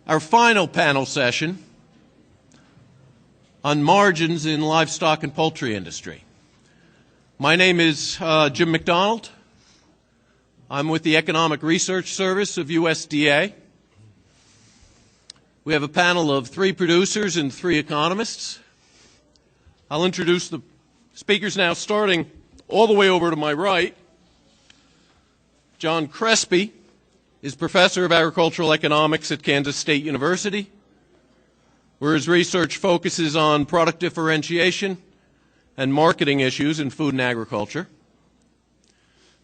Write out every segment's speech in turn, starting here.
our final panel session on margins in livestock and poultry industry. My name is Jim McDonald. I'm with the Economic Research Service of USDA. We have a panel of 3 producers and 3 economists. I'll introduce the speakers now, starting all the way over to my right. John Crespi is professor of agricultural economics at Kansas State University, where his research focuses on product differentiation and marketing issues in food and agriculture.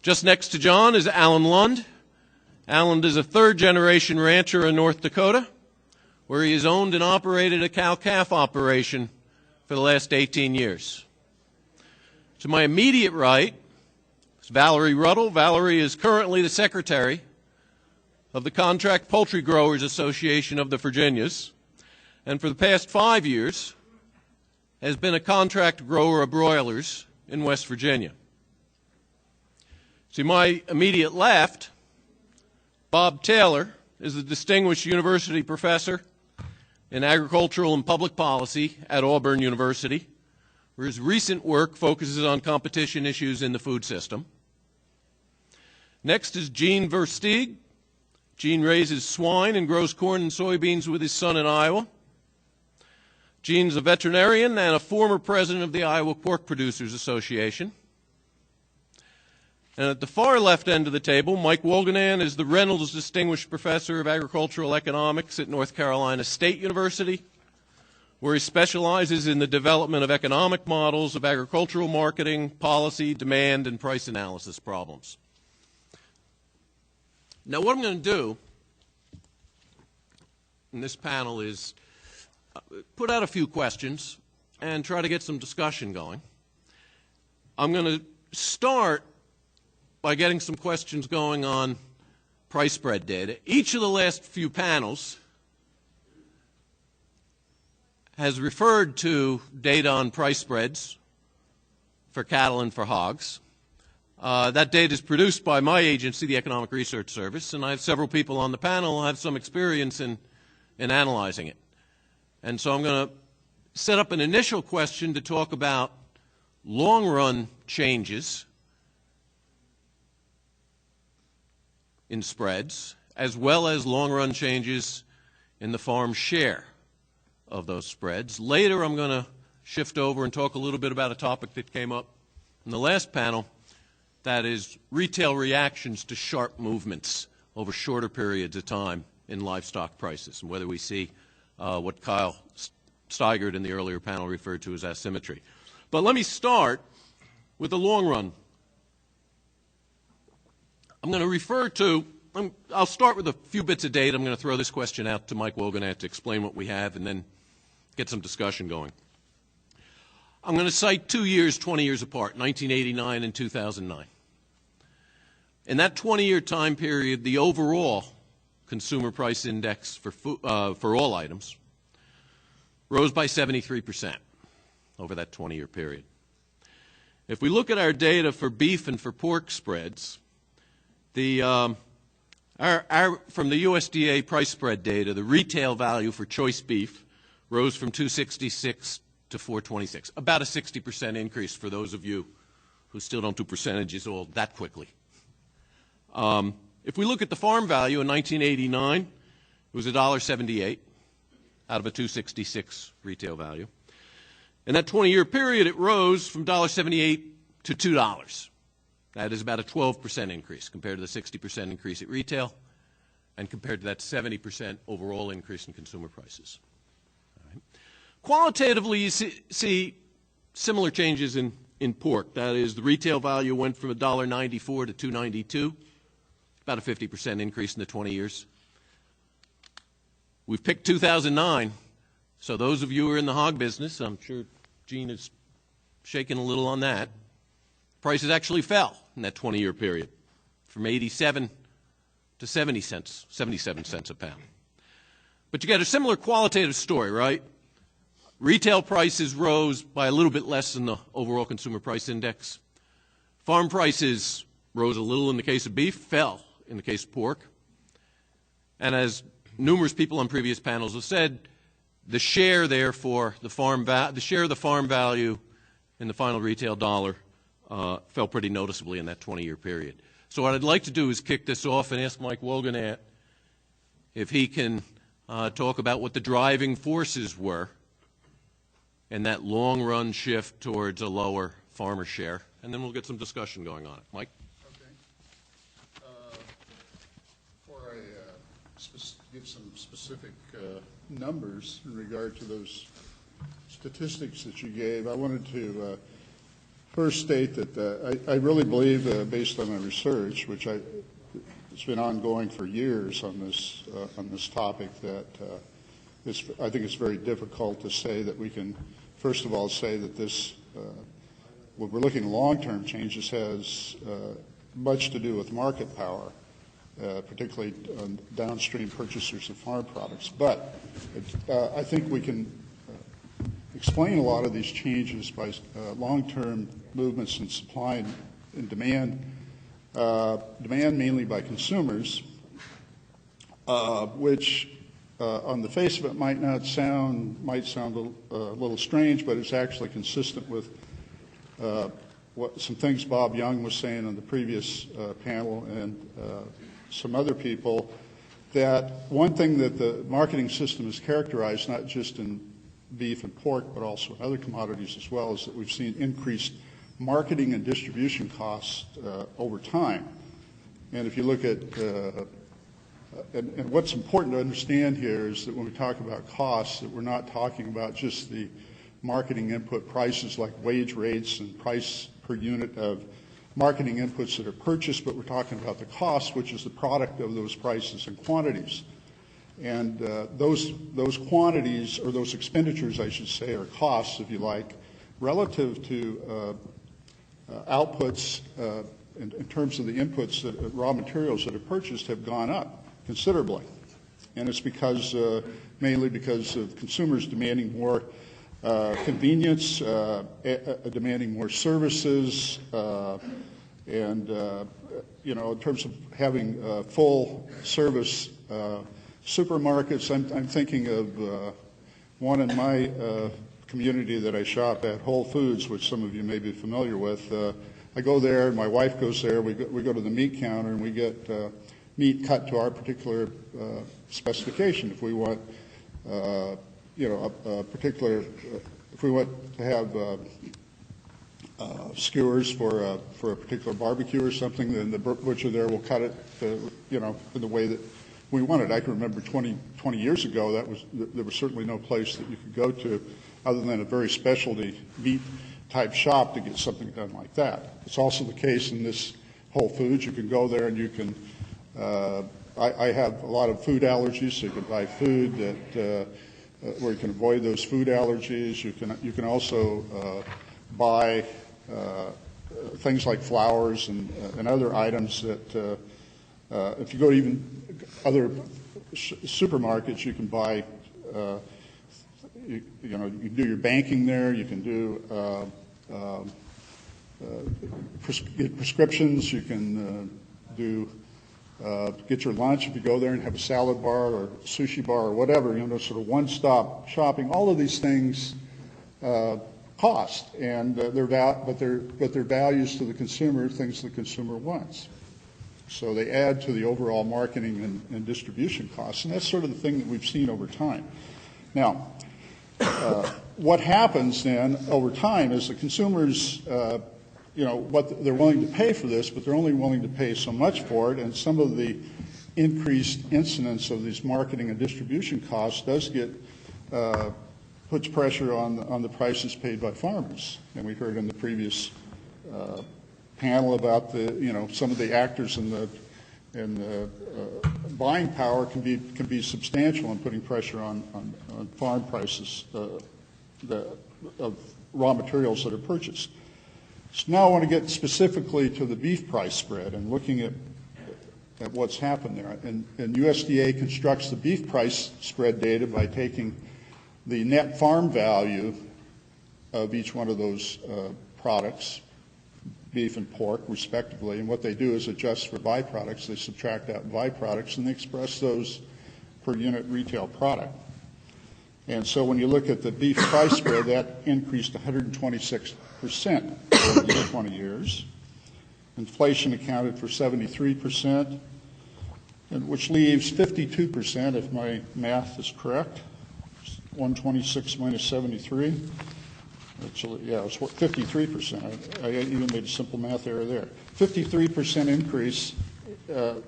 Just next to John is Alan Lund. Alan is a 3rd-generation rancher in North Dakota, where he has owned and operated a cow-calf operation for the last 18 years. To my immediate right is Valerie Ruddle. Valerie is currently the secretary of the Contract Poultry Growers Association of the Virginias, and for the past 5 years has been a contract grower of broilers in West Virginia. To my immediate left, Bob Taylor is a distinguished university professor in agricultural and public policy at Auburn University, where his recent work focuses on competition issues in the food system. Next is Gene Verstig. Gene raises swine and grows corn and soybeans with his son in Iowa. Gene's a veterinarian and a former president of the Iowa Pork Producers Association. And at the far left end of the table, Mike Wolganan is the Reynolds Distinguished Professor of Agricultural Economics at North Carolina State University, where he specializes in the development of economic models of agricultural marketing, policy, demand, and price analysis problems. Now, what I'm going to do in this panel is put out a few questions and try to get some discussion going. I'm going to start by getting some questions going on price spread data. Each of the last few panels has referred to data on price spreads for cattle and for hogs. That data is produced by my agency, the Economic Research Service, and I have several people on the panel who have some experience in analyzing it. And so I'm going to set up an initial question to talk about long-run changes in spreads, as well as long-run changes in the farm share of those spreads. Later, I'm going to shift over and talk a little bit about a topic that came up in the last panel, that is retail reactions to sharp movements over shorter periods of time in livestock prices, and whether we see what Kyle Steigert in the earlier panel referred to as asymmetry. But let me start with the long run. I'm going to refer to, I'll start with a few bits of data. I'm going to throw this question out to Mike Wolganan to explain what we have and then get some discussion going. I'm going to cite 2 years, 20 years apart, 1989 and 2009. In that 20-year time period, the overall consumer price index for all items rose by 73% over that 20-year period. If we look at our data for beef and for pork spreads, from the USDA price spread data, the retail value for choice beef rose from $266 to $426, about a 60% increase for those of you who still don't do percentages all that quickly. If we look at the farm value in 1989, it was $1.78 out of a $266 retail value. In that 20-year period, it rose from $1.78 to $2. That is about a 12% increase compared to the 60% increase at retail and compared to that 70% overall increase in consumer prices. All right. Qualitatively, you see similar changes in pork. That is, the retail value went from $1.94 to $2.92, about a 50% increase in the 20 years. We've picked 2009, so those of you who are in the hog business, I'm sure Gene is shaking a little on that, prices actually fell in that 20-year period from 87 to 77 cents a pound. But you get a similar qualitative story, right? Retail prices rose by a little bit less than the overall consumer price index. Farm prices rose a little in the case of beef, fell in the case of pork. And as numerous people on previous panels have said, the share therefore, the share of the farm value in the final retail dollar fell pretty noticeably in that 20-year period. So what I'd like to do is kick this off and ask Mike Woganat if he can talk about what the driving forces were in that long-run shift towards a lower farmer share, and then we'll get some discussion going on it. Mike? Okay. Before I give some specific numbers in regard to those statistics that you gave, I wanted to first state that I really believe, based on my research, which it's been ongoing for years on this topic, that I think it's very difficult to say that we can, first of all, say that this, when we're looking at long-term changes, has much to do with market power, particularly on downstream purchasers of farm products. But I think we can explain a lot of these changes by long-term movements in supply and demand, demand mainly by consumers, which on the face of it might sound a little strange, but it's actually consistent with some things Bob Young was saying on the previous panel and some other people, that one thing that the marketing system is characterized, not just in beef and pork, but also in other commodities as well, is that we've seen increased marketing and distribution costs over time. And if you look at and what's important to understand here is that when we talk about costs, that we're not talking about just the marketing input prices like wage rates and price per unit of marketing inputs that are purchased, but we're talking about the cost, which is the product of those prices and quantities. And those quantities, or those expenditures, I should say, or costs, if you like, relative to outputs in terms of the inputs, raw materials that are purchased, have gone up considerably. And it's mainly because of consumers demanding more convenience, demanding more services, and in terms of having full service supermarkets. I'm thinking of one in my community that I shop at, Whole Foods, which some of you may be familiar with. I go there, and my wife goes there. We go to the meat counter, and we get meat cut to our particular specification. If we want, if we want to have skewers for a particular barbecue or something, then the butcher there will cut it, in the way that we want it. I can remember 20 years ago, there was certainly no place that you could go to other than a very specialty meat type shop to get something done like that. It's also the case in this Whole Foods. You can go there and you can, I have a lot of food allergies, so you can buy food that where you can avoid those food allergies. You can also buy things like flours and other items that if you go to even other supermarkets, you can buy. You can do your banking there. You can do get prescriptions. You can get your lunch if you go there and have a salad bar or a sushi bar or whatever. Sort of one-stop shopping. All of these things cost, and but they're values to the consumer, things the consumer wants. So they add to the overall marketing and distribution costs, and that's sort of the thing that we've seen over time. Now, what happens then over time is the consumers, what they're willing to pay for this, but they're only willing to pay so much for it, and some of the increased incidence of these marketing and distribution costs does puts pressure on the prices paid by farmers. And we heard in the previous panel about some of the actors in the buying power can be substantial in putting pressure on farm prices of raw materials that are purchased. So now I want to get specifically to the beef price spread and looking at what's happened there. And USDA constructs the beef price spread data by taking the net farm value of each one of those products, beef and pork, respectively, and what they do is adjust for byproducts. They subtract out byproducts, and they express those per unit retail product. And so when you look at the beef price spread, that increased 126% over these 20 years. Inflation accounted for 73%, which leaves 52%, if my math is correct. 126 minus 73. Actually, yeah, it was 53%. I even made a simple math error there. 53% increase to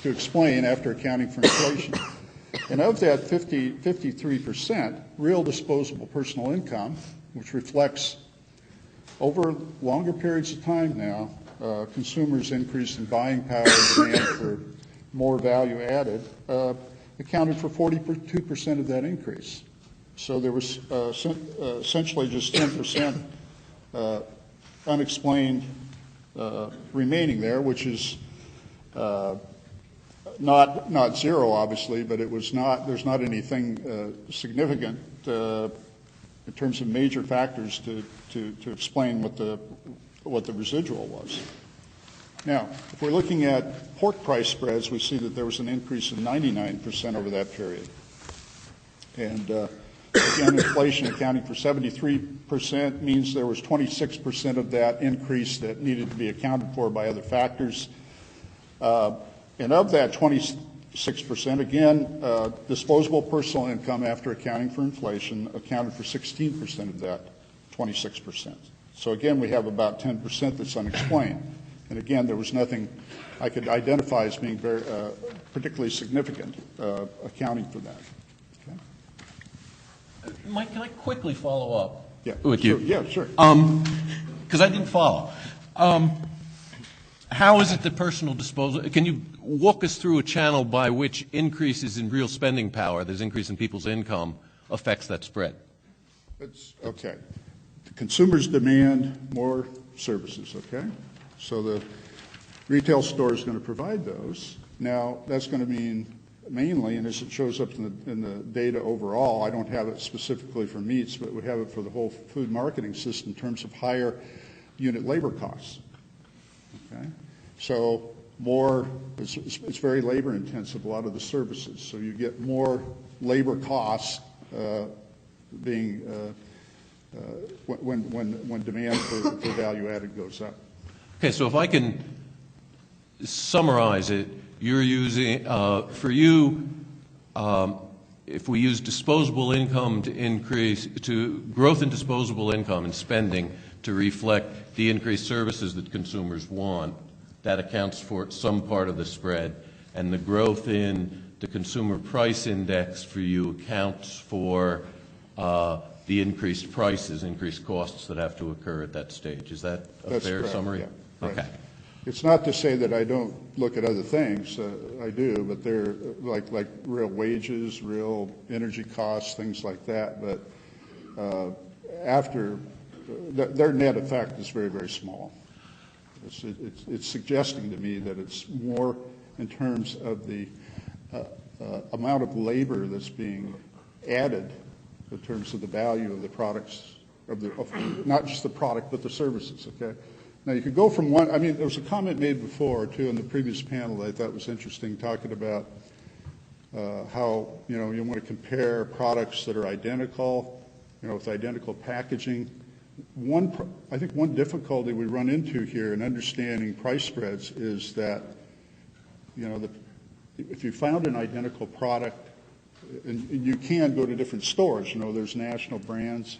explain after accounting for inflation. And of that 53%, real disposable personal income, which reflects over longer periods of time now, consumers' increase in buying power and demand for more value added, accounted for 42% of that increase. So there was essentially just 10% unexplained remaining there, which is not zero, obviously, but it was not. There's not anything significant in terms of major factors to explain what the residual was. Now, if we're looking at pork price spreads, we see that there was an increase of 99% over that period. And again, inflation accounting for 73% means there was 26% of that increase that needed to be accounted for by other factors. And of that 26%, again, disposable personal income after accounting for inflation accounted for 16% of that 26%. So again, we have about 10% that's unexplained. And again, there was nothing I could identify as being very particularly significant accounting for that. Okay. Mike, can I quickly follow up with you? you? Yeah, sure. Because I didn't follow. How is it that personal disposal, can you walk us through a channel by which increases in real spending power, there's increase in people's income, affects that spread? Okay. The consumers demand more services, okay? So the retail store is going to provide those. Now, that's going to mean mainly, and as it shows up in the data overall, I don't have it specifically for meats, but we have it for the whole food marketing system in terms of higher unit labor costs. Okay? So more, it's very labor intensive, a lot of the services. So you get more labor costs being when demand for value added goes up. Okay, so if I can summarize it, you're using, for you, if we use disposable income to increase, to growth in disposable income and spending to reflect the increased services that consumers want, that accounts for some part of the spread. And the growth in the consumer price index for you accounts for the increased prices, increased costs that have to occur at that stage. Is that a That's fair correct, summary? Yeah, right. Okay. It's not to say that I don't look at other things. I do, but they're like real wages, real energy costs, things like that. But after their net effect is very, very small. It's suggesting to me that it's more in terms of the amount of labor that's being added in terms of the value of the products, of not just the product, but the services, okay? Now, you could go from one, I mean, there was a comment made before, too, in the previous panel that I thought was interesting, talking about how, you want to compare products that are identical, with identical packaging. I think one difficulty we run into here in understanding price spreads is that, if you found an identical product, and you can go to different stores, there's national brands,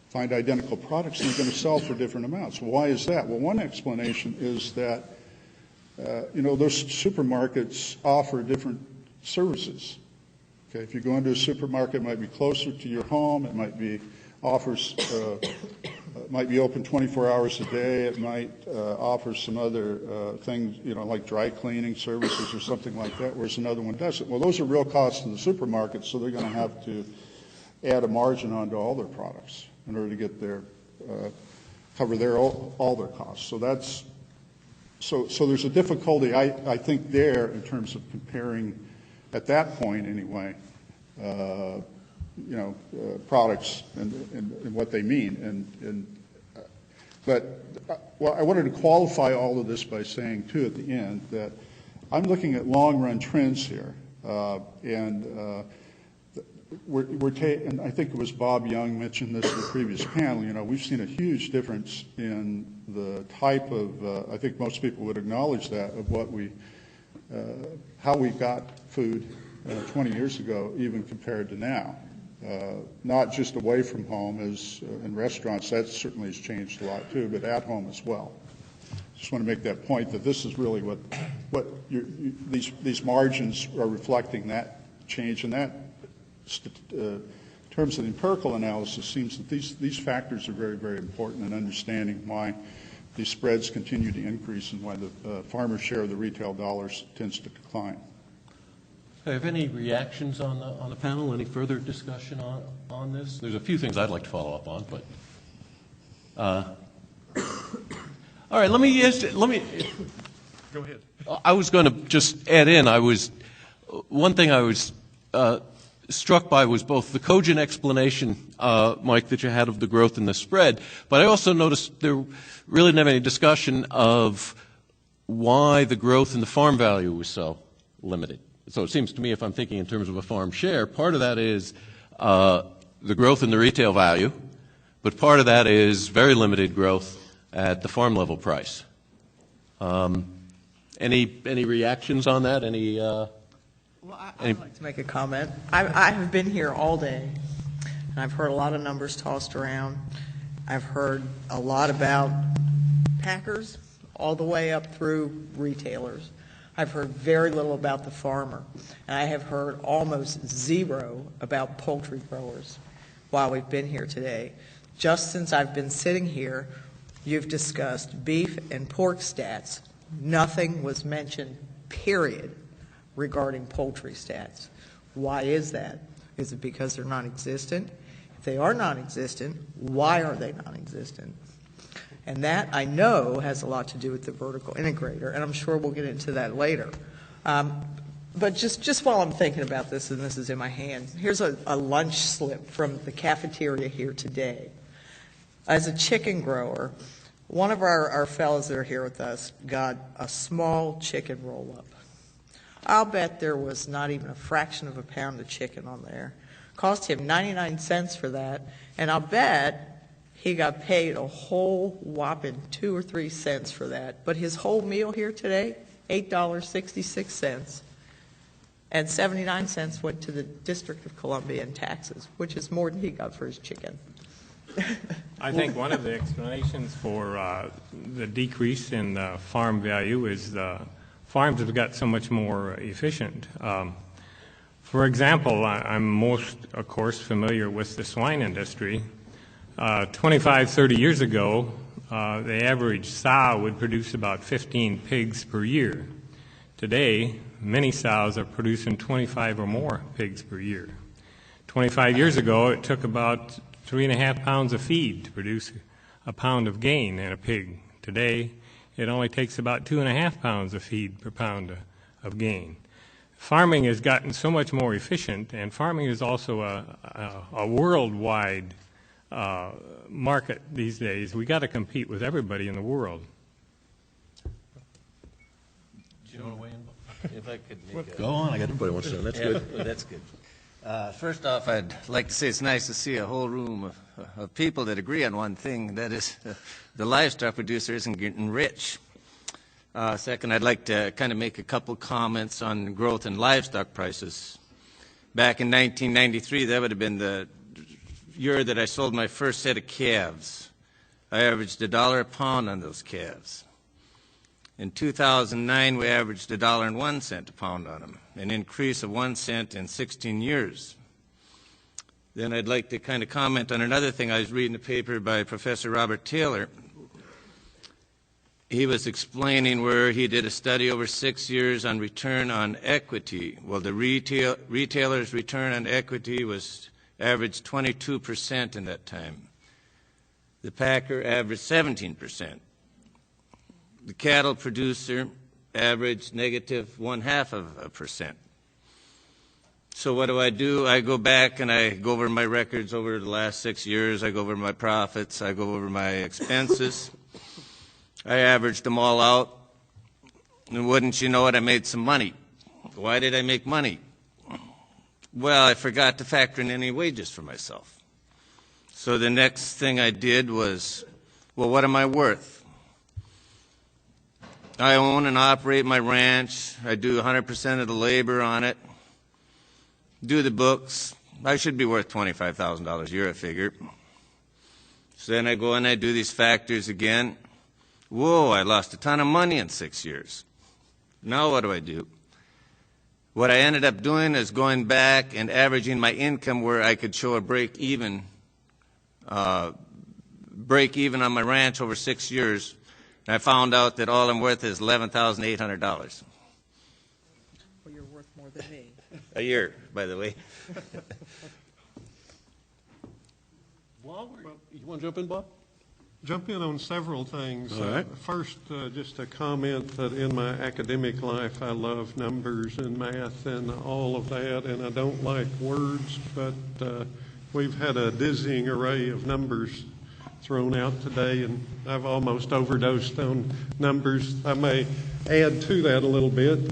find identical products, and they're going to sell for different amounts. Why is that? Well, one explanation is that, those supermarkets offer different services. Okay, if you go into a supermarket, it might be closer to your home, it might be might be open 24 hours a day, it might offer some other things, like dry cleaning services or something like that, whereas another one doesn't. Well, those are real costs in the supermarket, so they're going to have to add a margin onto all their products in order to get cover all their costs. So that's so there's a difficulty I think there in terms of comparing at that point anyway, products and what they mean. But I wanted to qualify all of this by saying too at the end that I'm looking at long run trends here, And I think it was Bob Young mentioned this in the previous panel. You know, we've seen a huge difference in the type of, I think most people would acknowledge that, of what how we got food 20 years ago, even compared to now. Not just away from home, as in restaurants, that certainly has changed a lot too, but at home as well. Just want to make that point that this is really what these margins are reflecting, that change, and that in terms of the empirical analysis seems that these factors are very, very important in understanding why these spreads continue to increase and why the farmer's share of the retail dollars tends to decline. Have any reactions on the panel? Any further discussion on this? There's a few things I'd like to follow up on, but all right. Let me go ahead. I was going to just add in. One thing I was struck by was both the cogent explanation, Mike, that you had of the growth in the spread, but I also noticed there really didn't have any discussion of why the growth in the farm value was so limited. So it seems to me, if I'm thinking in terms of a farm share, part of that is the growth in the retail value, but part of that is very limited growth at the farm level price. Any reactions on that? Well, I'd like to make a comment. I have been here all day, and I've heard a lot of numbers tossed around. I've heard a lot about packers all the way up through retailers. I've heard very little about the farmer, and I have heard almost zero about poultry growers while we've been here today. Just since I've been sitting here, you've discussed beef and pork stats. Nothing was mentioned, period, regarding poultry stats. Why is that? Is it because they're non-existent? If they are non-existent, why are they non-existent? And that, I know, has a lot to do with the vertical integrator, and I'm sure we'll get into that later. But just while I'm thinking about this, and this is in my hand, here's a lunch slip from the cafeteria here today. As a chicken grower, one of our fellows that are here with us got a small chicken roll-up. I'll bet there was not even a fraction of a pound of chicken on there. Cost him 99 cents for that, and I'll bet he got paid a whole whopping 2 or 3 cents for that. But his whole meal here today, $8.66, and 79 cents went to the District of Columbia in taxes, which is more than he got for his chicken. I think one of the explanations for the decrease in farm value is farms have got so much more efficient. For example, I'm most, of course, familiar with the swine industry. 25, 30 years ago, the average sow would produce about 15 pigs per year. Today, many sows are producing 25 or more pigs per year. 25 years ago, it took about 3.5 pounds of feed to produce a pound of gain in a pig. Today, it only takes about 2.5 pounds of feed per pound of gain. Farming has gotten so much more efficient, and farming is also a worldwide market these days. We got to compete with everybody in the world. Do you want to weigh in? If I could make Go on. I got everybody wants to know. That's good. Well, that's good. First off, I'd like to say it's nice to see a whole room of people that agree on one thing, that is the livestock producer isn't getting rich. Second, I'd like to kind of make a couple comments on growth in livestock prices. Back in 1993, that would have been the year that I sold my first set of calves. I averaged $1 a pound on those calves. In 2009, we averaged $1.01 a pound on them, an increase of 1 cent in 16 years. Then I'd like to kind of comment on another thing. I was reading a paper by Professor Robert Taylor. He was explaining where he did a study over 6 years on return on equity. Well, the retailer's return on equity was averaged 22% in that time. The packer averaged 17%. The cattle producer averaged negative 0.5%. So what do? I go back and I go over my records over the last 6 years. I go over my profits. I go over my expenses. I averaged them all out. And wouldn't you know it, I made some money. Why did I make money? Well, I forgot to factor in any wages for myself. So the next thing I did was, well, what am I worth? I own and operate my ranch. I do 100% of the labor on it, do the books. I should be worth $25,000 a year, I figure. So then I go and I do these factors again. Whoa, I lost a ton of money in 6 years. Now what do? What I ended up doing is going back and averaging my income where I could show a break even on my ranch over 6 years. And I found out that all I'm worth is $11,800. Well, you're worth more than me. A year, by the way. You want to jump in, Bob? Jump in on several things. All right. First, just a comment that in my academic life, I love numbers and math and all of that, and I don't like words, but we've had a dizzying array of numbers thrown out today, and I've almost overdosed on numbers. I may add to that a little bit.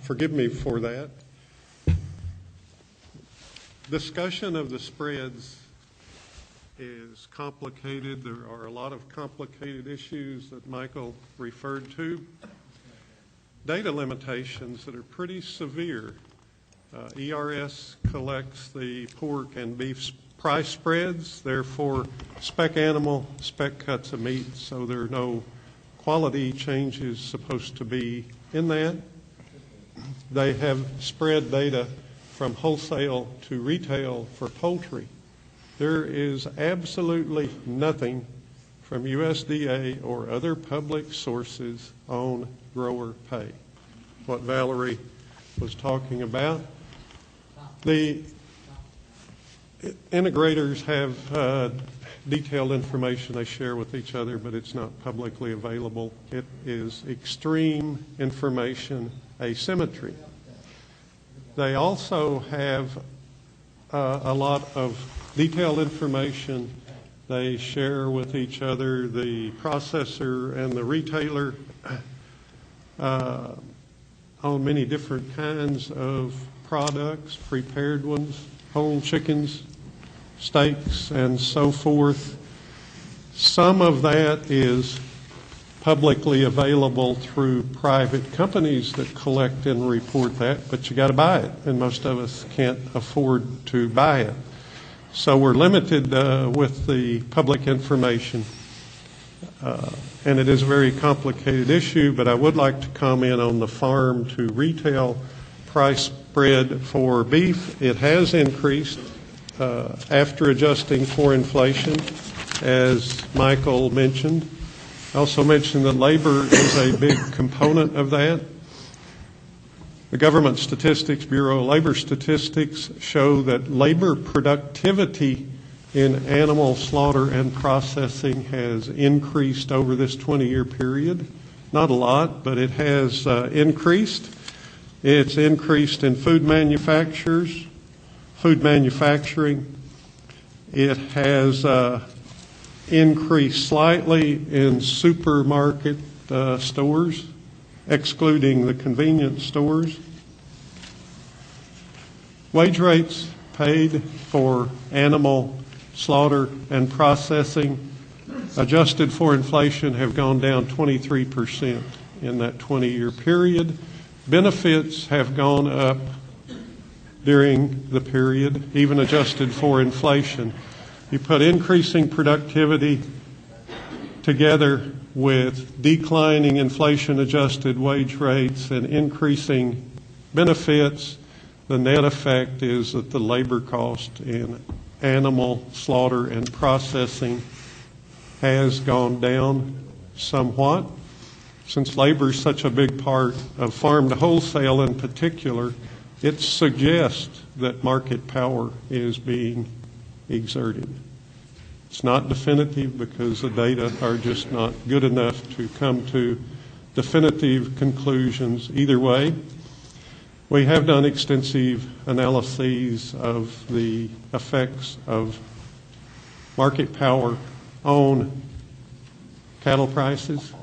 Forgive me for that. Discussion of the spreads is complicated. There are a lot of complicated issues that Michael referred to. Data limitations that are pretty severe. ERS collects the pork and beef price spreads, therefore spec animal, spec cuts of meat, so there are no quality changes supposed to be in that. They have spread data from wholesale to retail for poultry. There is absolutely nothing from USDA or other public sources on grower pay. What Valerie was talking about. The integrators have detailed information they share with each other, but it's not publicly available. It is extreme information asymmetry. They also have a lot of detailed information they share with each other, the processor and the retailer, on many different kinds of products, prepared ones, whole chickens, steaks, and so forth. Some of that is publicly available through private companies that collect and report that, but you got to buy it, and most of us can't afford to buy it. So we're limited with the public information, and it is a very complicated issue, but I would like to comment on the farm to retail price spread for beef. It has increased after adjusting for inflation, as Michael mentioned. I also mentioned that labor is a big component of that. The Government Statistics Bureau labor statistics show that labor productivity in animal slaughter and processing has increased over this 20-year period. Not a lot, but it has increased. It's increased in food manufacturing. It has increased slightly in supermarket stores, excluding the convenience stores. Wage rates paid for animal slaughter and processing, adjusted for inflation, have gone down 23% in that 20-year period. Benefits have gone up during the period, even adjusted for inflation. You put increasing productivity together with declining inflation-adjusted wage rates and increasing benefits, the net effect is that the labor cost in animal slaughter and processing has gone down somewhat. Since labor is such a big part of farm to wholesale in particular, it suggests that market power is being exerted. It's not definitive because the data are just not good enough to come to definitive conclusions either way. We have done extensive analyses of the effects of market power on cattle prices,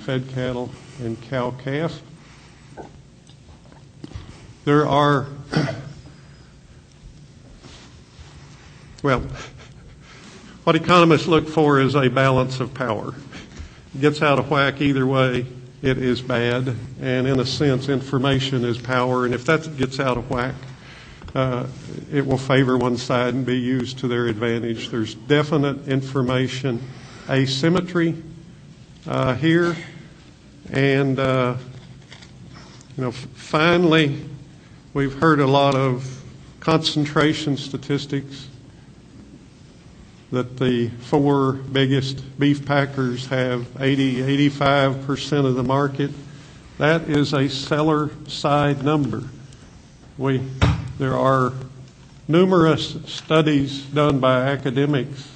fed cattle, and cow-calf. There are Well, what economists look for is a balance of power. It gets out of whack either way, it is bad. And in a sense, information is power. And if that gets out of whack, it will favor one side and be used to their advantage. There's definite information asymmetry here. And, finally, we've heard a lot of concentration statistics that the 4 biggest beef packers have 85% of the market. That is a seller side number. There are numerous studies done by academics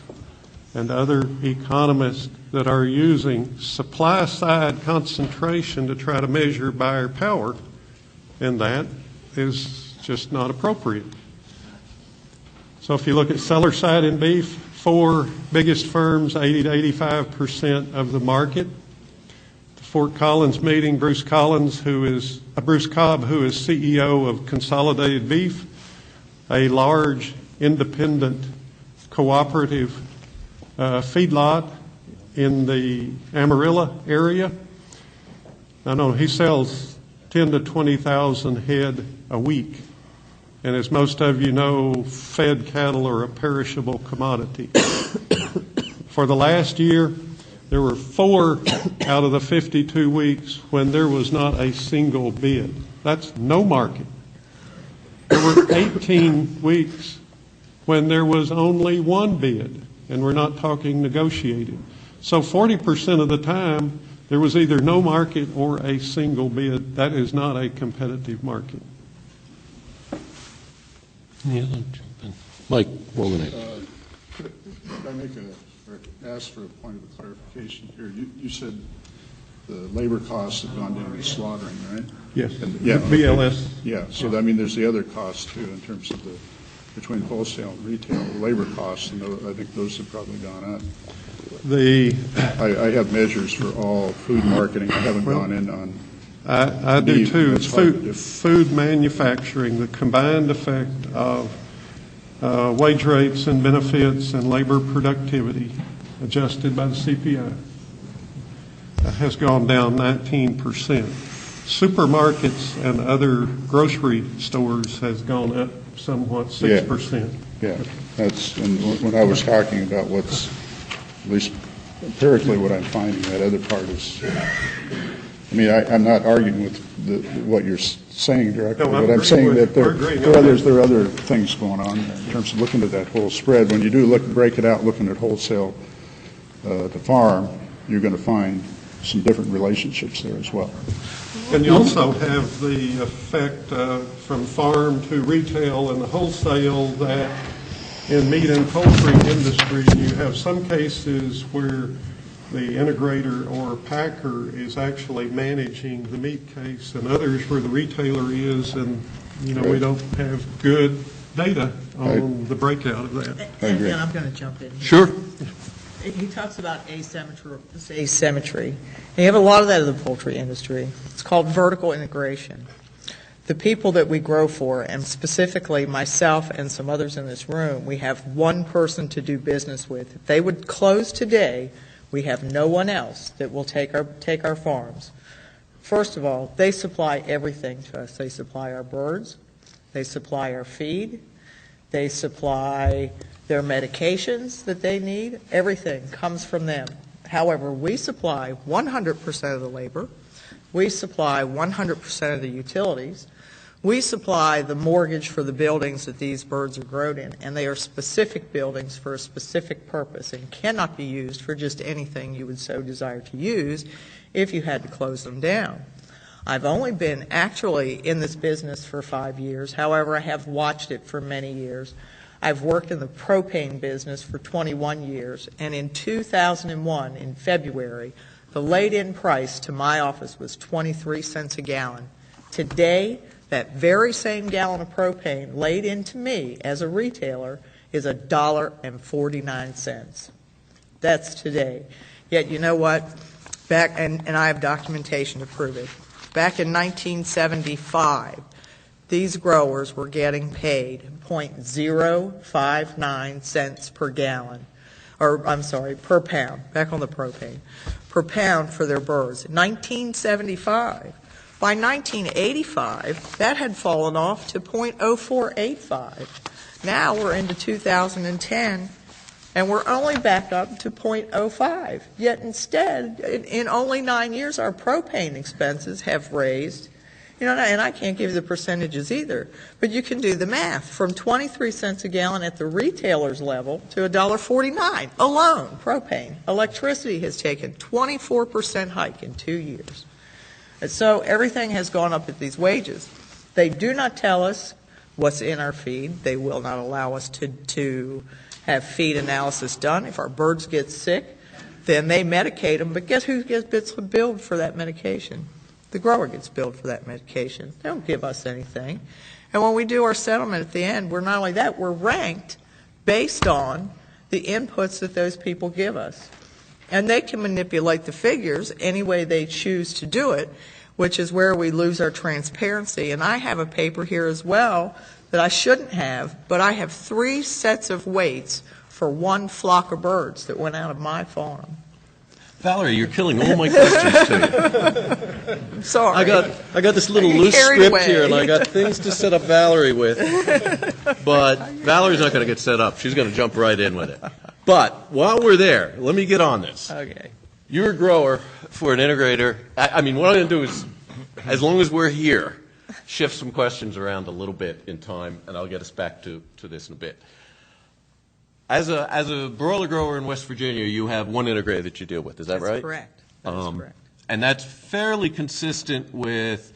and other economists that are using supply side concentration to try to measure buyer power, and that is just not appropriate. So if you look at seller side in beef, 4 biggest firms, 80 to 85% of the market. The Fort Collins meeting, Bruce Cobb, who is CEO of Consolidated Beef, a large independent cooperative feedlot in the Amarillo area. I know he sells 10 to 20,000 head a week. And as most of you know, fed cattle are a perishable commodity. For the last year, there were 4 out of the 52 weeks when there was not a single bid. That's no market. There were 18 weeks when there was only 1 bid, and we're not talking negotiated. So 40% of the time, there was either no market or a single bid. That is not a competitive market. Yeah, Mike Wogan. Could I ask for a point of clarification here? You said the labor costs have gone down to slaughtering, right? Yes. And, yeah. BLS. Yeah. So I mean, there's the other costs too in terms of between wholesale and retail, the labor costs, and I think those have probably gone up. I have measures for all food marketing. I haven't gone in on. I do too. Food manufacturing, the combined effect of wage rates and benefits and labor productivity adjusted by the CPI has gone down 19%. Supermarkets and other grocery stores has gone up somewhat 6%. Yeah, that's when I was talking about what's at least empirically what I'm finding. That other part is. I mean, I'm not arguing with what you're saying directly, but I'm saying that there are other things going on in terms of looking at that whole spread. When you do break it out, looking at wholesale to farm, you're going to find some different relationships there as well. And you also have the effect from farm to retail and the wholesale that in meat and poultry industry, you have some cases where the integrator or packer is actually managing the meat case, and others where the retailer is, and we don't have good data on the breakout of that. And I'm going to jump in. Sure. He talks about asymmetry. And you have a lot of that in the poultry industry. It's called vertical integration. The people that we grow for, and specifically myself and some others in this room, we have one person to do business with. If they would close today, we have no one else that will take our farms. First of all, they supply everything to us. They supply our birds. They supply our feed. They supply their medications that they need. Everything comes from them. However, we supply 100% of the labor. We supply 100% of the utilities. We supply the mortgage for the buildings that these birds are grown in, and they are specific buildings for a specific purpose and cannot be used for just anything you would so desire to use if you had to close them down. I've only been actually in this business for 5 years. However, I have watched it for many years. I've worked in the propane business for 21 years, and in 2001, in February, the laid-in price to my office was 23 cents a gallon. Today, that very same gallon of propane laid into me as a retailer is $1.49. That's today. Yet you know what? And I have documentation to prove it. Back in 1975, these growers were getting paid .059 cents per gallon, or I'm sorry, per pound, back on the propane, per pound for their birds. 1975. By 1985, that had fallen off to .0485. Now we're into 2010, and we're only back up to .05. Yet instead, in only 9 years, our propane expenses have raised, and I can't give you the percentages either, but you can do the math, from 23 cents a gallon at the retailer's level to $1.49 alone, propane. Electricity has taken 24% hike in 2 years. And so everything has gone up at these wages. They do not tell us what's in our feed. They will not allow us to have feed analysis done. If our birds get sick, then they medicate them. But guess who gets billed for that medication? The grower gets billed for that medication. They don't give us anything. And when we do our settlement at the end, we're not only that, we're ranked based on the inputs that those people give us. And they can manipulate the figures any way they choose to do it, which is where we lose our transparency. And I have a paper here as well that I shouldn't have, but I have 3 sets of weights for 1 flock of birds that went out of my farm. Valerie, you're killing all my questions to you. Sorry. I got this little loose script here, and I got things to set up Valerie with. But Valerie's not going to get set up. She's going to jump right in with it. But while we're there, let me get on this. Okay. You're a grower for an integrator. I mean, what I'm going to do is, as long as we're here, shift some questions around a little bit in time, and I'll get us back to this in a bit. As a broiler grower in West Virginia, you have one integrator that you deal with. Is that right? That's correct. That is correct. And that's fairly consistent with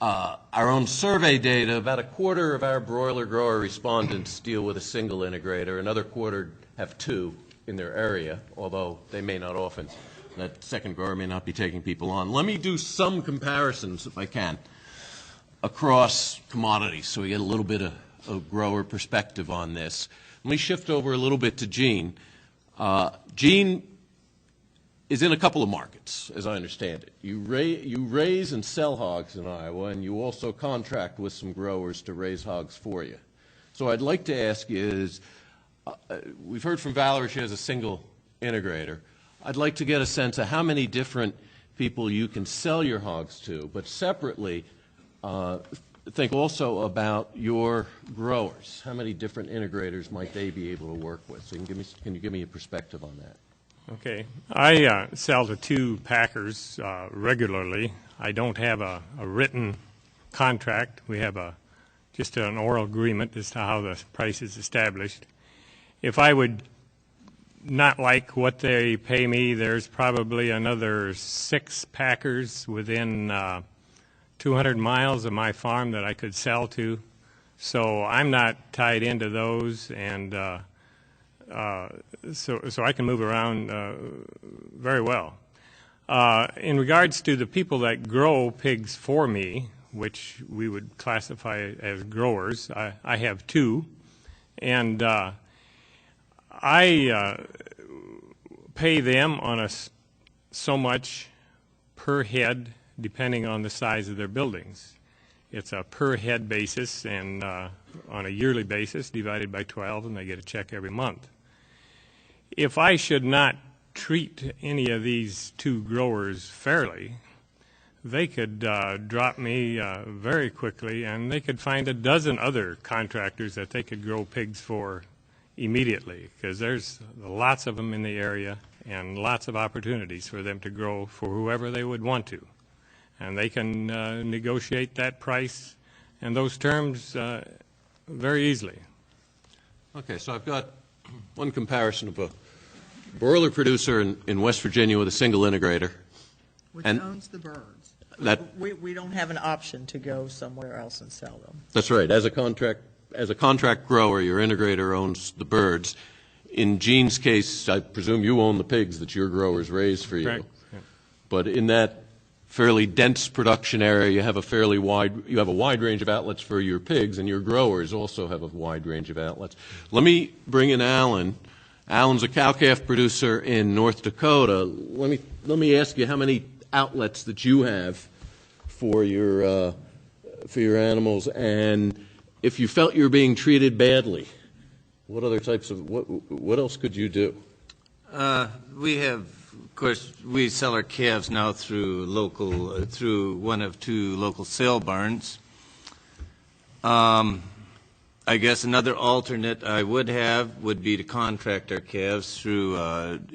our own survey data. About a quarter of our broiler grower respondents deal with a single integrator. Another quarter have 2 in their area, although they may not often. That second grower may not be taking people on. Let me do some comparisons, if I can, across commodities so we get a little bit of grower perspective on this. Let me shift over a little bit to Gene. Gene is in a couple of markets, as I understand it. You raise and sell hogs in Iowa, and you also contract with some growers to raise hogs for you. So I'd like to ask you is, we've heard from Valerie she has a single integrator. I'd like to get a sense of how many different people you can sell your hogs to, but separately, think also about your growers. How many different integrators might they be able to work with? So can you give me a perspective on that? Okay. I sell to 2 packers regularly. I don't have a written contract. We have just an oral agreement as to how the price is established. If I would not like what they pay me, there's probably another 6 packers within 200 miles of my farm that I could sell to. So I'm not tied into those, and so I can move around very well. In regards to the people that grow pigs for me, which we would classify as growers, I have 2, and I pay them on so much per head, depending on the size of their buildings. It's a per head basis, and on a yearly basis divided by 12, and they get a check every month. If I should not treat any of these 2 growers fairly, they could drop me very quickly, and they could find a dozen other contractors that they could grow pigs for immediately, because there's lots of them in the area and lots of opportunities for them to grow for whoever they would want to. And they can negotiate that price and those terms very easily. Okay, so I've got one comparison of a broiler producer in West Virginia with a single integrator. Which and owns the birds. That, we don't have an option to go somewhere else and sell them. That's right. As a contract grower, your integrator owns the birds. In Gene's case, I presume you own the pigs that your growers raise for you. Correct. Yeah. But in that fairly dense production area, you have a wide range of outlets for your pigs, and your growers also have a wide range of outlets. Let me bring in Alan. Alan's a cow-calf producer in North Dakota. Let me ask you how many outlets that you have for your for your animals, and if you felt you were being treated badly, what other types of, what else could you do? We have, of course, we sell our calves now through through one of two local sale barns. I guess another alternate I would have would be to contract our calves through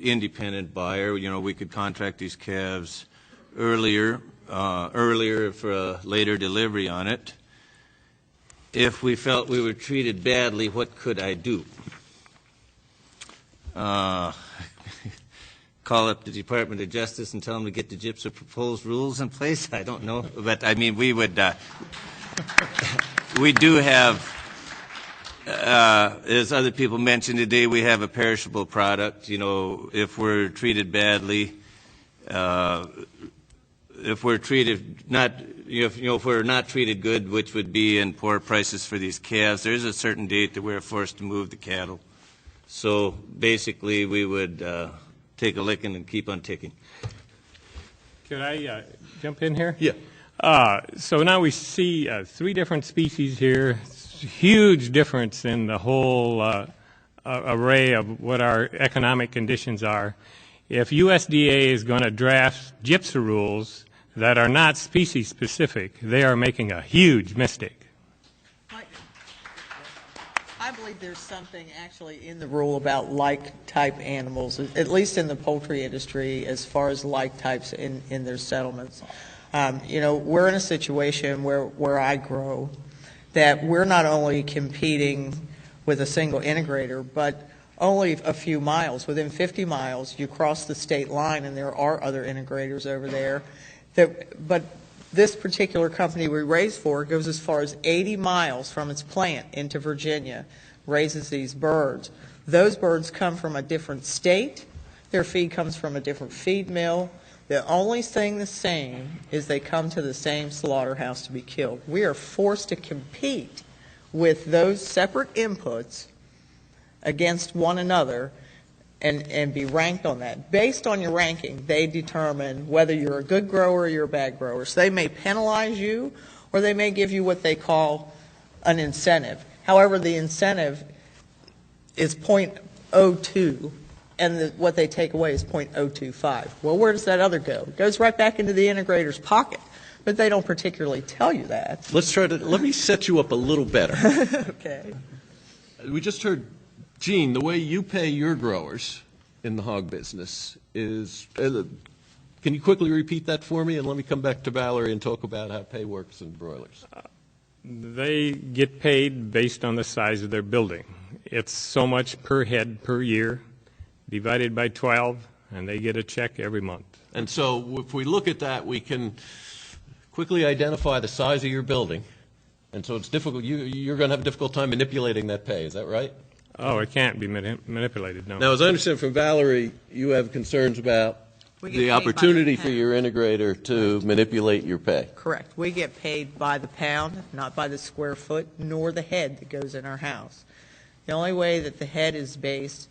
independent buyer. You know, we could contract these calves earlier for a later delivery on it. If we felt we were treated badly, what could I do? Call up the Department of Justice and tell them to get the GIPSA proposed rules in place? I don't know. But, I mean, we would, we do have, as other people mentioned today, we have a perishable product. You know, if we're treated badly, if we're treated not, if we're not treated good, which would be in poor prices for these calves, there's a certain date that we're forced to move the cattle. So basically, we would take a licking and keep on ticking. Could I jump in here? Yeah. So now we see 3 different species here. Huge difference in the whole array of what our economic conditions are. If USDA is going to draft GIPSA rules that are not species specific, they are making a huge mistake. I believe there's something actually in the rule about like-type animals, at least in the poultry industry, as far as like types in their settlements. You know, we're in a situation where I grow that we're not only competing with a single integrator, but only a few miles. Within 50 miles, you cross the state line, and there are other integrators over there. But this particular company we raise for goes as far as 80 miles from its plant into Virginia, raises these birds. Those birds come from a different state. Their feed comes from a different feed mill. The only thing the same is they come to the same slaughterhouse to be killed. We are forced to compete with those separate inputs against one another and be ranked on that. Based on your ranking, they determine whether you're a good grower or you're a bad grower. So they may penalize you, or they may give you what they call an incentive. However, the incentive is 0.02, and what they take away is 0.025. Well, where does that other go? It goes right back into the integrator's pocket, but they don't particularly tell you that. Let me set you up a little better. Okay. We just heard, Gene, the way you pay your growers in the hog business is, can you quickly repeat that for me? And let me come back to Valerie and talk about how pay works in broilers. They get paid based on the size of their building. It's so much per head per year, divided by 12, and they get a check every month. And so if we look at that, we can quickly identify the size of your building. And so it's difficult. You're going to have a difficult time manipulating that pay. Is that right? Oh, it can't be manipulated, no. Now, as I understand from Valerie, you have concerns about the opportunity for your integrator to manipulate your pay. Correct. We get paid by the pound, not by the square foot, nor the head that goes in our house. The only way that the head is based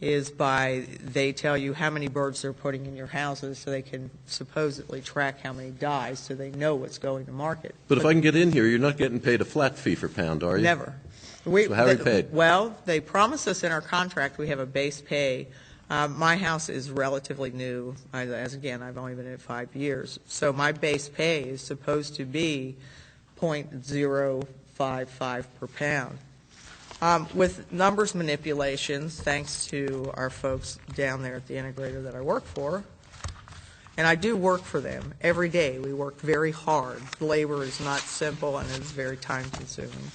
is by they tell you how many birds they're putting in your houses so they can supposedly track how many die so they know what's going to market. But if I can get in here, you're not getting paid a flat fee for pound, are you? Never. So how are you paid? Well, they promise us in our contract we have a base pay. My house is relatively new. As again, I've only been in it 5 years. So my base pay is supposed to be 0.055 per pound. With numbers manipulations, thanks to our folks down there at the integrator that I work for, and I do work for them every day. We work very hard. Labor is not simple and it's very time-consuming.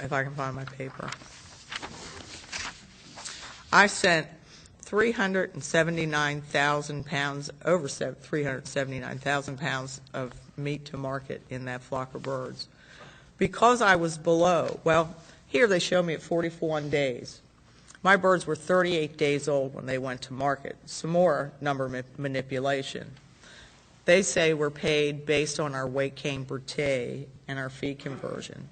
If I can find my paper. I sent 379,000 pounds, over 379,000 pounds of meat to market in that flock of birds. Because I was below, well, here they show me at 41 days. My birds were 38 days old when they went to market. Some more number manipulation. They say we're paid based on our weight cane per day and our feed conversion.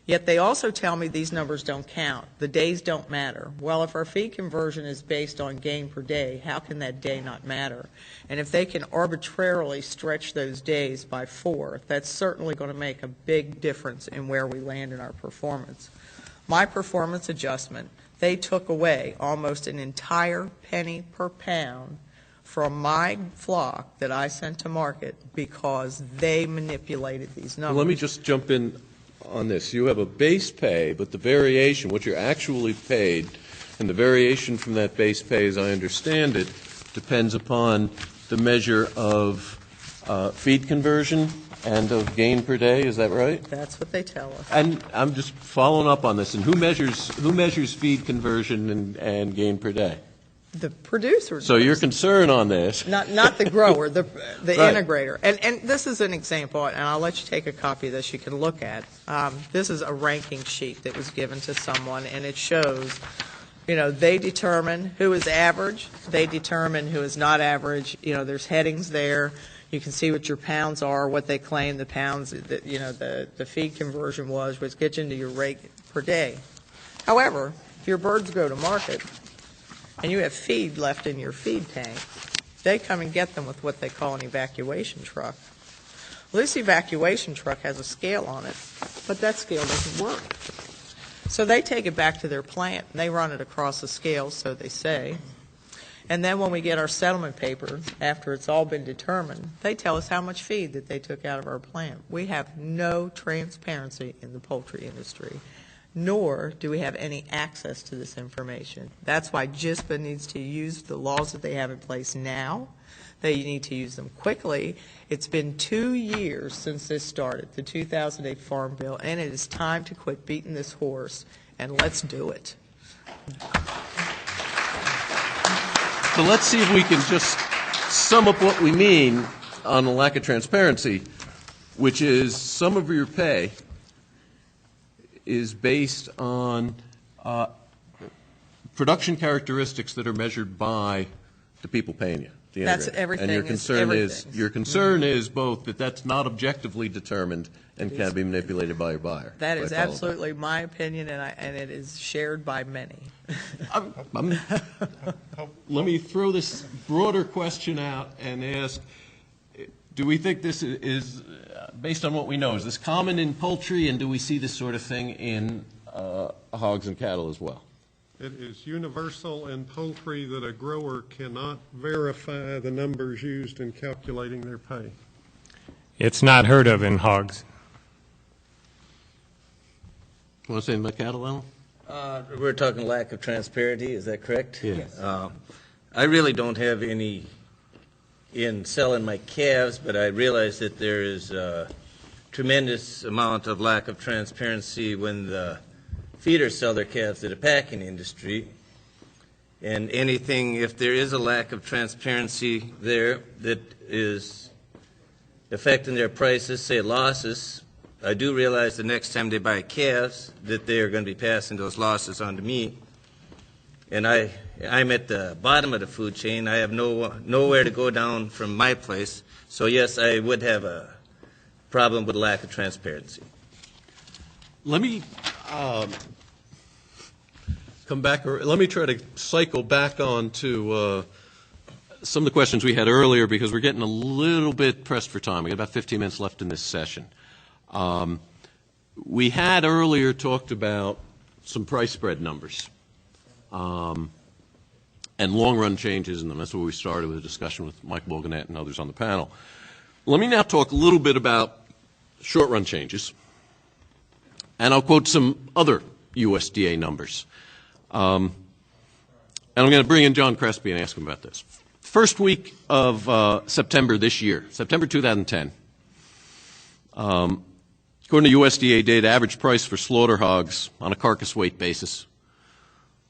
Yet they also tell me these numbers don't count. The days don't matter. Well, if our feed conversion is based on gain per day, how can that day not matter? And if they can arbitrarily stretch those days by 4, that's certainly going to make a big difference in where we land in our performance. My performance adjustment, they took away almost an entire penny per pound from my flock that I sent to market because they manipulated these numbers. Well, let me just jump in on this. You have a base pay, but the variation, what you're actually paid, and the variation from that base pay, as I understand it, depends upon the measure of feed conversion and of gain per day. Is that right? That's what they tell us. And I'm just following up on this. And who measures feed conversion and gain per day? The producer. So your concern on this? Not the grower, the Right. integrator. And this is an example, and I'll let you take a copy of this you can look at. This is a ranking sheet that was given to someone, and it shows, they determine who is average, they determine who is not average. There's headings there. You can see what your pounds are, what they claim the pounds, the feed conversion was, which gets into your rate per day. However, if your birds go to market, and you have feed left in your feed tank, they come and get them with what they call an evacuation truck. Well, this evacuation truck has a scale on it, but that scale doesn't work. So they take it back to their plant, and they run it across the scale, so they say. And then when we get our settlement paper, after it's all been determined, they tell us how much feed that they took out of our plant. We have no transparency in the poultry industry, nor do we have any access to this information. That's why GISPA needs to use the laws that they have in place now. They need to use them quickly. It's been 2 years since this started, the 2008 Farm Bill, and it is time to quit beating this horse, and let's do it. So let's see if we can just sum up what we mean on the lack of transparency, which is some of your pay is based on production characteristics that are measured by the people paying you. The That's integrator. everything. And your Everything. concern is both that that's not objectively determined and can be manipulated by your buyer. That Do I is follow absolutely my opinion, and it is shared by many. Let me throw this broader question out and ask, do we think this is, based on what we know, is this common in poultry, and do we see this sort of thing in hogs and cattle as well? It is universal in poultry that a grower cannot verify the numbers used in calculating their pay. It's not heard of in hogs. Want to say anything about cattle, Alan? We're talking lack of transparency, is that correct? Yes. I really don't have any in selling my calves, but I realize that there is a tremendous amount of lack of transparency when the feeders sell their calves to the packing industry. And anything, if there is a lack of transparency there that is affecting their prices, say losses, I do realize the next time they buy calves that they are going to be passing those losses on to me. And I'm at the bottom of the food chain. I have nowhere to go down from my place. So yes, I would have a problem with lack of transparency. Let me come back, or let me try to cycle back on to some of the questions we had earlier, because we're getting a little bit pressed for time. We got about 15 minutes left in this session. We had earlier talked about some price spread numbers and long-run changes in them. That's where we started with a discussion with Mike Woganette and others on the panel. Let me now talk a little bit about short-run changes, and I'll quote some other USDA numbers. And I'm going to bring in John Crespi and ask him about this. First week of September this year, September 2010, according to USDA data, average price for slaughter hogs on a carcass weight basis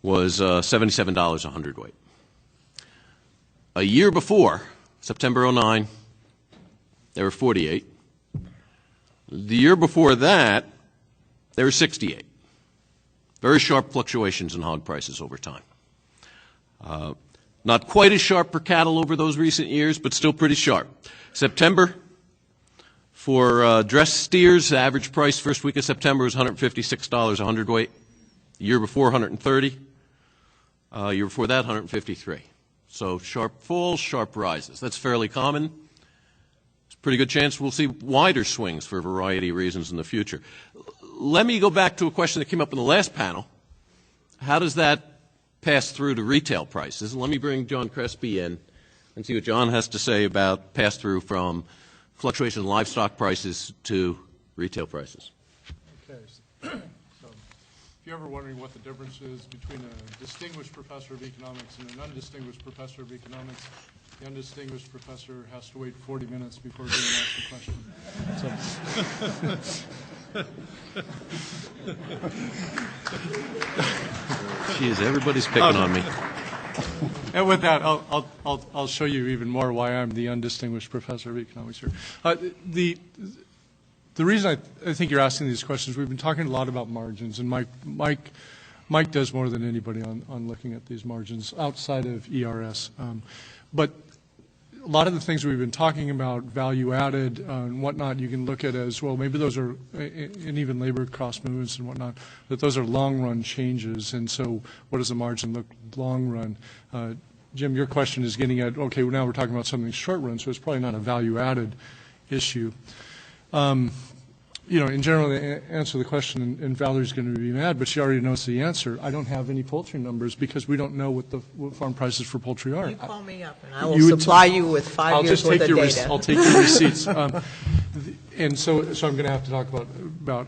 was $77 a hundredweight. A year before, September 09, they were 48. The year before that, they were 68. Very sharp fluctuations in hog prices over time. Not quite as sharp for cattle over those recent years, but still pretty sharp. September, For dressed steers, the average price first week of September was $156 a hundredweight. The year before, 130. Year before that, 153. So sharp falls, sharp rises. That's fairly common. It's a pretty good chance we'll see wider swings for a variety of reasons in the future. Let me go back to a question that came up in the last panel. How does that pass through to retail prices? And let me bring John Crespi in and see what John has to say about pass-through from fluctuation in livestock prices to retail prices. Okay. So if you're ever wondering what the difference is between a distinguished professor of economics and an undistinguished professor of economics, the undistinguished professor has to wait 40 minutes before being asked a question. Jeez, everybody's picking on me. And with that, I'll show you even more why I'm the undistinguished professor of economics here. The reason I think you're asking these questions, we've been talking a lot about margins, and Mike does more than anybody on looking at these margins outside of ERS. But a lot of the things we've been talking about, value added and whatnot, you can look at as, well, maybe those are, and even labor cost movements and whatnot, that those are long-run changes. And so what does the margin look long run? Jim, your question is getting at, okay, well, now we're talking about something short run, so it's probably not a value added issue. In general, to answer the question, and Valerie's going to be mad, but she already knows the answer. I don't have any poultry numbers because we don't know what farm prices for poultry are. You call me up and I will supply you with 5 years worth of data. I'll take your receipts. And so I'm going to have to talk about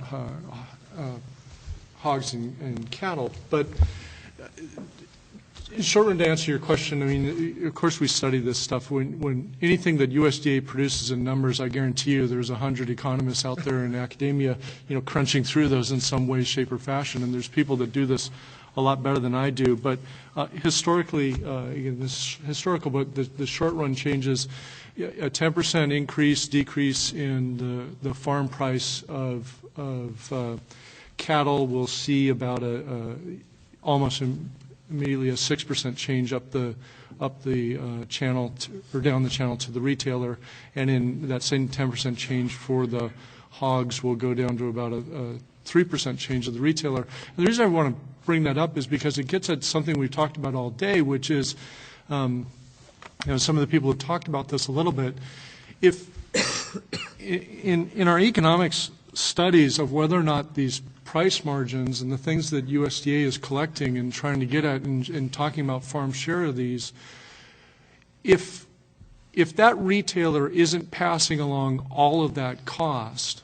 hogs and cattle. But short run, to answer your question, I mean, of course we study this stuff. When anything that USDA produces in numbers, I guarantee you there's 100 economists out there in academia, crunching through those in some way, shape, or fashion. And there's people that do this a lot better than I do. But historically, again, this historical, but the short run changes, a 10% increase, decrease in the farm price of cattle, we'll see about almost immediately a 6% change up the channel or down the channel to the retailer, and in that same 10% change for the hogs will go down to about a 3% change of the retailer. And the reason I want to bring that up is because it gets at something we've talked about all day, which is, some of the people have talked about this a little bit. If in our economics studies of whether or not these price margins and the things that USDA is collecting and trying to get at and talking about farm share of these, if that retailer isn't passing along all of that cost,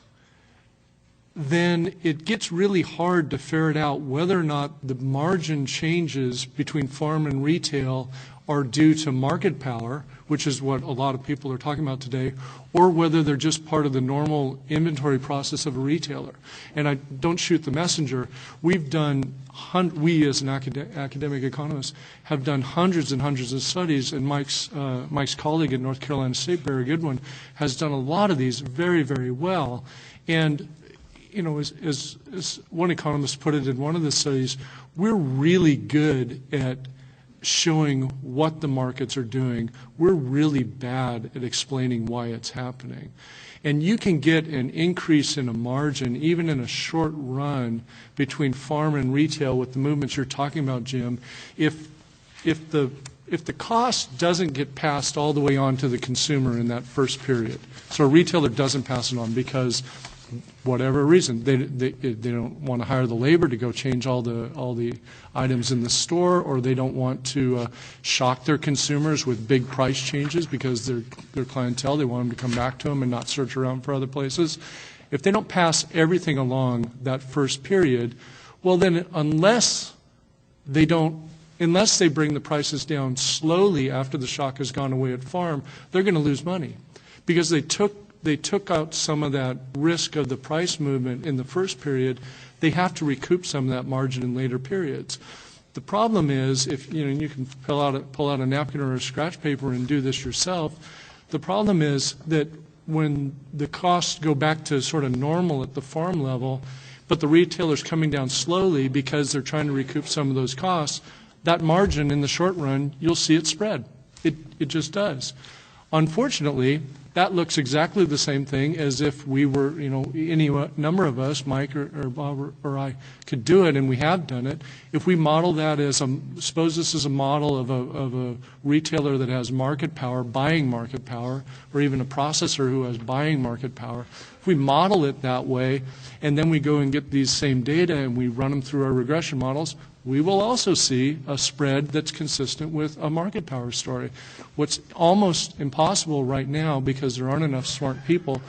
then it gets really hard to ferret out whether or not the margin changes between farm and retail are due to market power, which is what a lot of people are talking about today, or whether they're just part of the normal inventory process of a retailer. And I don't shoot the messenger. We've done, we as an academic economist have done hundreds and hundreds of studies, and Mike's colleague at North Carolina State, Barry Goodwin, has done a lot of these very, very well. And as one economist put it in one of the studies, we're really good at showing what the markets are doing. We're really bad at explaining why it's happening. And you can get an increase in a margin, even in a short run, between farm and retail with the movements you're talking about, Jim, if the cost doesn't get passed all the way on to the consumer in that first period. So a retailer doesn't pass it on because whatever reason, they don't want to hire the labor to go change all the items in the store, or they don't want to shock their consumers with big price changes because their clientele, they want them to come back to them and not search around for other places. If they don't pass everything along that first period, well then unless they bring the prices down slowly after the shock has gone away at farm, they're going to lose money because they took out some of that risk of the price movement in the first period. They have to recoup some of that margin in later periods. The problem is, if you can pull out a napkin or a scratch paper and do this yourself, the problem is that when the costs go back to sort of normal at the farm level, but the retailer's coming down slowly because they're trying to recoup some of those costs, that margin in the short run, you'll see it spread. It just does. Unfortunately, that looks exactly the same thing as if we were, any number of us, Mike or Bob or I, could do it, and we have done it. If we model that as suppose this is a model of a retailer that has market power, buying market power, or even a processor who has buying market power. If we model it that way, and then we go and get these same data and we run them through our regression models, we will also see a spread that's consistent with a market power story. What's almost impossible right now, because there aren't enough smart people,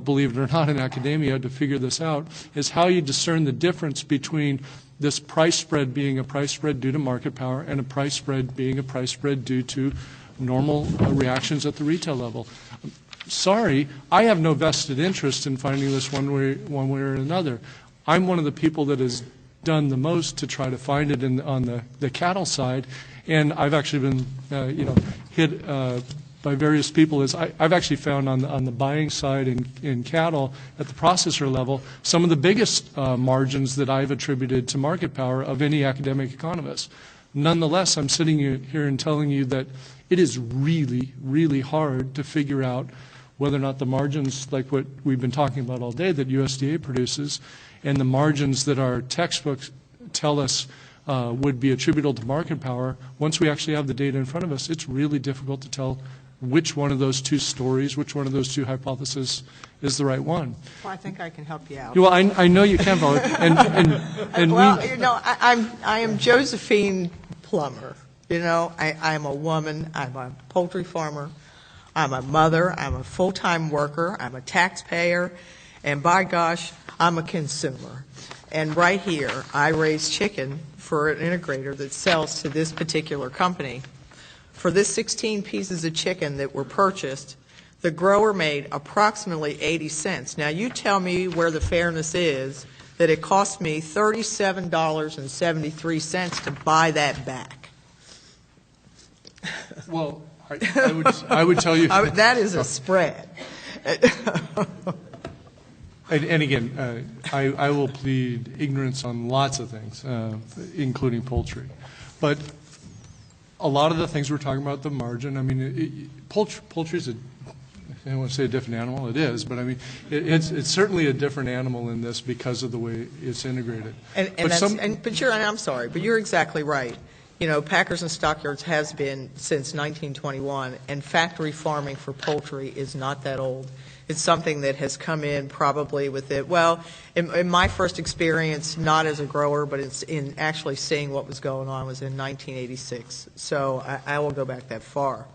believe it or not, in academia to figure this out, is how you discern the difference between this price spread being a price spread due to market power and a price spread being a price spread due to normal reactions at the retail level. Sorry, I have no vested interest in finding this one way or another. I'm one of the people that has done the most to try to find it on the cattle side, and I've actually been hit by various people. I've actually found on the buying side in cattle at the processor level some of the biggest margins that I've attributed to market power of any academic economist. Nonetheless, I'm sitting here and telling you that it is really, really hard to figure out whether or not the margins, like what we've been talking about all day, that USDA produces, and the margins that our textbooks tell us would be attributable to market power, once we actually have the data in front of us, it's really difficult to tell which one of those two stories, which one of those two hypotheses is the right one. Well, I think I can help you out. Well, I know you can, Paul. I am Josephine Plummer. I'm a woman. I'm a poultry farmer. I'm a mother. I'm a full-time worker. I'm a taxpayer. And by gosh, I'm a consumer. And right here, I raise chicken for an integrator that sells to this particular company. For this 16 pieces of chicken that were purchased, the grower made approximately 80 cents. Now, you tell me where the fairness is that it cost me $37.73 to buy that back. Well, I would tell you that is a spread. And again, I will plead ignorance on lots of things, including poultry. But a lot of the things we're talking about, the margin, I mean, poultry is I don't want to say a different animal. It is, but I mean, it's certainly a different animal in this because of the way it's integrated. But I'm sorry, but you're exactly right. Packers and Stockyards has been since 1921, and factory farming for poultry is not that old. It's something that has come in probably with it. Well, in my first experience, not as a grower, but it's in actually seeing what was going on was in 1986. So I will go back that far.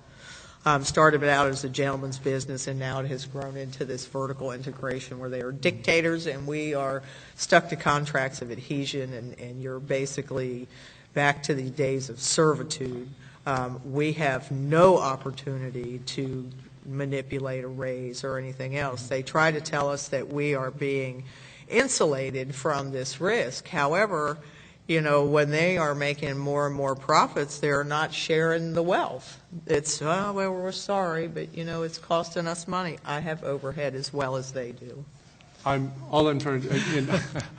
Started it out as a gentleman's business, and now it has grown into this vertical integration where they are dictators, and we are stuck to contracts of adhesion, and you're basically back to the days of servitude. We have no opportunity to manipulate a raise or anything else. They try to tell us that we are being insulated from this risk. However, when they are making more and more profits, they're not sharing the wealth. It's, well, we're sorry, but, it's costing us money. I have overhead as well as they do. I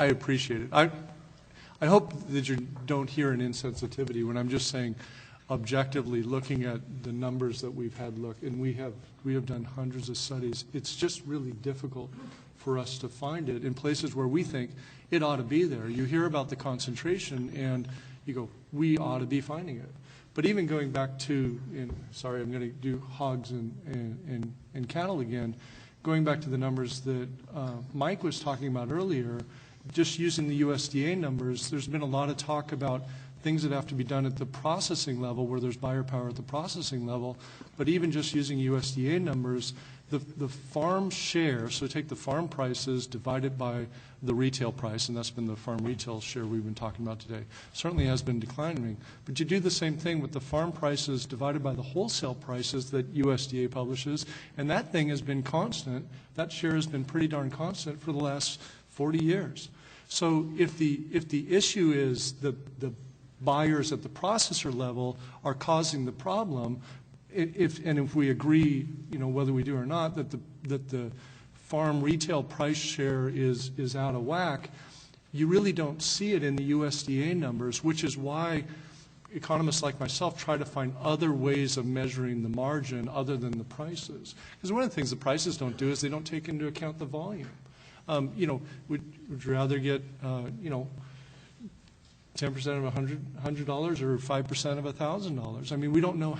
appreciate it. I hope that you don't hear an insensitivity when I'm just saying objectively looking at the numbers that we've had look, and we have done hundreds of studies. It's just really difficult for us to find it in places where we think it ought to be there. You hear about the concentration and you go, we ought to be finding it. But even going back to, sorry, I'm going to do hogs and cattle again, going back to the numbers that Mike was talking about earlier, just using the USDA numbers, there's been a lot of talk about things that have to be done at the processing level where there's buyer power at the processing level. But even just using USDA numbers, the farm share, so take the farm prices divided by the retail price, and that's been the farm retail share we've been talking about today, certainly has been declining. But you do the same thing with the farm prices divided by the wholesale prices that USDA publishes, and that thing has been constant. That share has been pretty darn constant for the last 40 years. So if the issue is the buyers at the processor level are causing the problem, if we agree, whether we do or not, that the farm retail price share is out of whack, you really don't see it in the USDA numbers, which is why economists like myself try to find other ways of measuring the margin other than the prices. Because one of the things the prices don't do is they don't take into account the volume. Would you rather get, 10% of $100 or 5% of $1,000? I mean, we don't know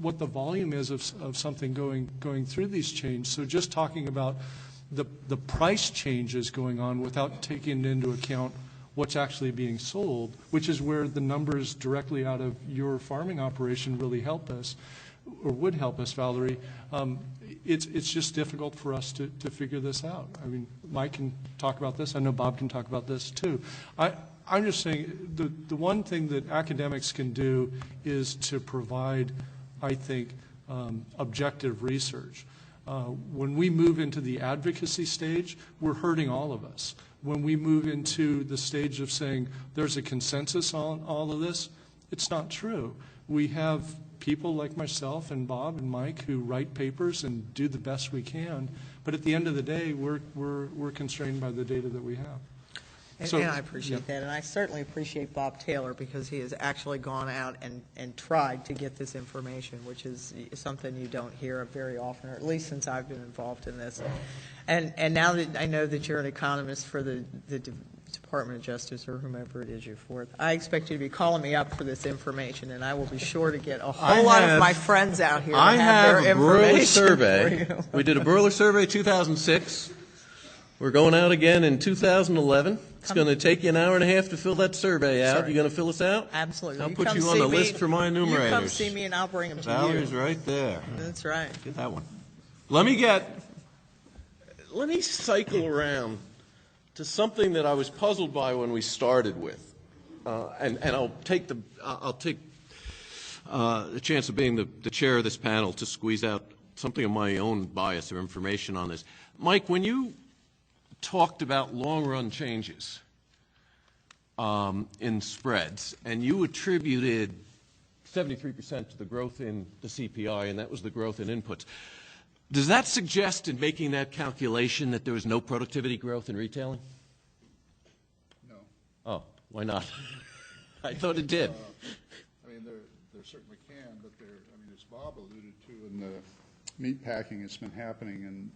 what the volume is of something going through these chains. So just talking about the price changes going on without taking into account what's actually being sold, which is where the numbers directly out of your farming operation really help us, or would help us, Valerie. It's just difficult for us to figure this out. I mean, Mike can talk about this. I know Bob can talk about this too. I'm just saying the one thing that academics can do is to provide, I think, objective research. When we move into the advocacy stage, we're hurting all of us. When we move into the stage of saying there's a consensus on all of this, it's not true. We have people like myself and Bob and Mike who write papers and do the best we can, but at the end of the day, we're constrained by the data that we have. And I appreciate that, and I certainly appreciate Bob Taylor because he has actually gone out and tried to get this information, which is something you don't hear of very often, or at least since I've been involved in this. And now that I know that you're an economist for the Department of Justice or whomever it is you're for, I expect you to be calling me up for this information, and I will be sure to get a whole lot of my friends out here to have their information for you. We did a Burler survey 2006. We're going out again in 2011. It's going to take you an hour and a half to fill that survey out. Sorry. You going to fill us out? Absolutely. I'll put you on the list for my enumerators. You come see me and I'll bring them to you. Valerie's right there. That's right. Get that one. Let me cycle around to something that I was puzzled by when we started with, and I'll take the chance of being the chair of this panel to squeeze out something of my own bias or information on this. Mike, when you talked about long-run changes in spreads, and you attributed 73% to the growth in the CPI, and that was the growth in inputs. Does that suggest in making that calculation that there was no productivity growth in retailing? No. Oh, why not? I thought it did. I mean, there certainly can, but as Bob alluded to in the meat packing, it's been happening in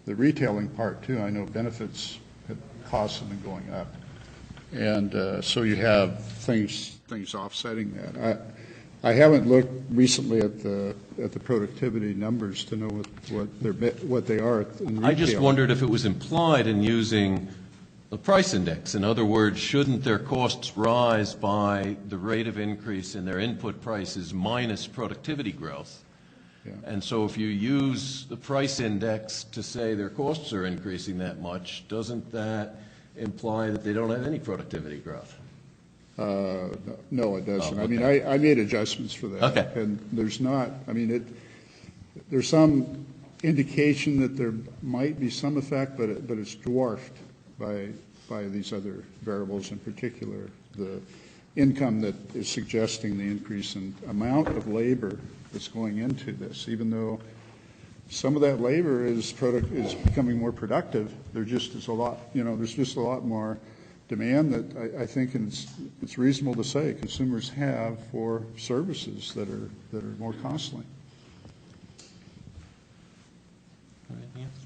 the retailing part too. I know benefits costs have been going up, and so you have things offsetting that. I haven't looked recently at the productivity numbers to know what they are in retail. I just wondered if it was implied in using the price index. In other words, shouldn't their costs rise by the rate of increase in their input prices minus productivity growth? Yeah. And so if you use the price index to say their costs are increasing that much, doesn't that imply that they don't have any productivity growth? No, it doesn't. Oh, okay. I mean, I made adjustments for that. Okay. And there's not, there's some indication that there might be some effect, but it's dwarfed by these other variables, in particular the income that is suggesting the increase in amount of labor that's going into this. Even though some of that labor is becoming more productive, there just is a lot, there's just a lot more demand that I think it's reasonable to say consumers have for services that are more costly.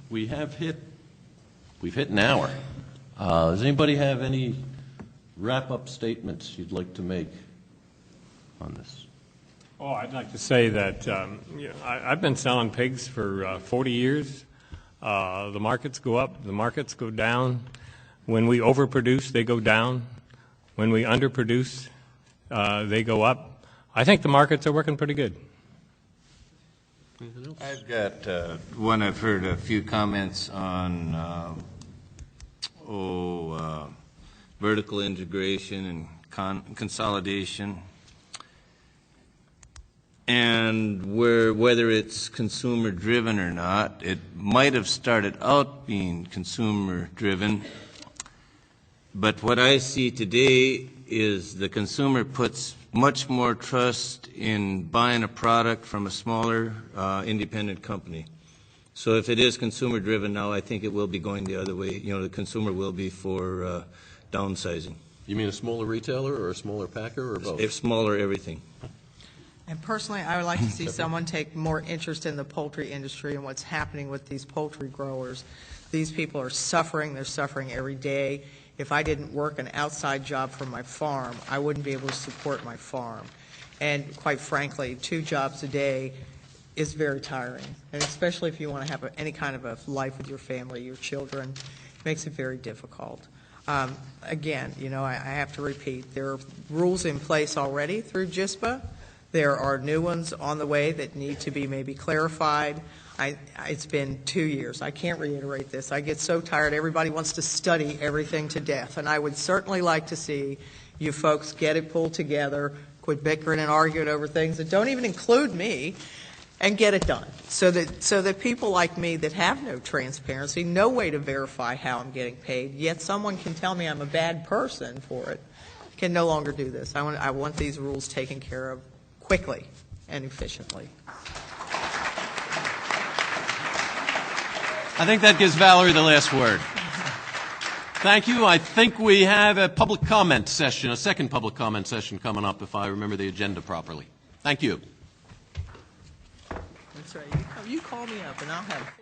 We've hit an hour. Does anybody have any wrap-up statements you'd like to make on this? Oh, I'd like to say that I've been selling pigs for 40 years. The markets go up, the markets go down. When we overproduce, they go down. When we underproduce, they go up. I think the markets are working pretty good. I've got one. I've heard a few comments on vertical integration and consolidation, and whether it's consumer driven or not. It might have started out being consumer driven, but what I see today is the consumer puts much more trust in buying a product from a smaller independent company. So if it is consumer driven now, I think it will be going the other way. The consumer will be for downsizing. You mean a smaller retailer or a smaller packer or both? If smaller, everything. And personally, I would like to see someone take more interest in the poultry industry and what's happening with these poultry growers. These people are suffering. They're suffering every day. If I didn't work an outside job for my farm, I wouldn't be able to support my farm. And quite frankly, 2 jobs a day is very tiring, and especially if you want to have any kind of a life with your family, your children, it makes it very difficult. Again, I have to repeat, there are rules in place already through GISPA. There are new ones on the way that need to be maybe clarified. It's been 2 years. I can't reiterate this. I get so tired. Everybody wants to study everything to death, and I would certainly like to see you folks get it pulled together, quit bickering and arguing over things that don't even include me, and get it done so that people like me that have no transparency, no way to verify how I'm getting paid, yet someone can tell me I'm a bad person for it, can no longer do this. I want these rules taken care of quickly and efficiently. I think that gives Valerie the last word. Thank you. I think we have a public comment session, a second public comment session coming up, if I remember the agenda properly. Thank you. That's right. You call me up and I'll have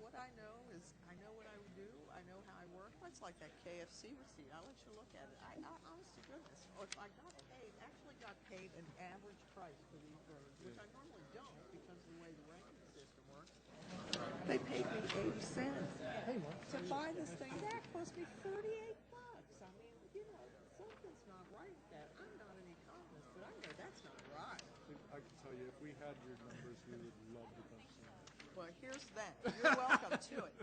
what I know is I know what I would do. I know how I work. It's like that KFC receipt. I'll let you look at it. I honest to goodness, or if I actually got paid an average price for these birds, which I normally don't because of the way the ranking system works. They paid me 80 cents to buy this thing. That cost me $38. I mean, something's not right with that. I'm not an economist, but I know that's not right. I can tell you, if we had your numbers, we would love to come see you. Well, here's that. You're welcome to it.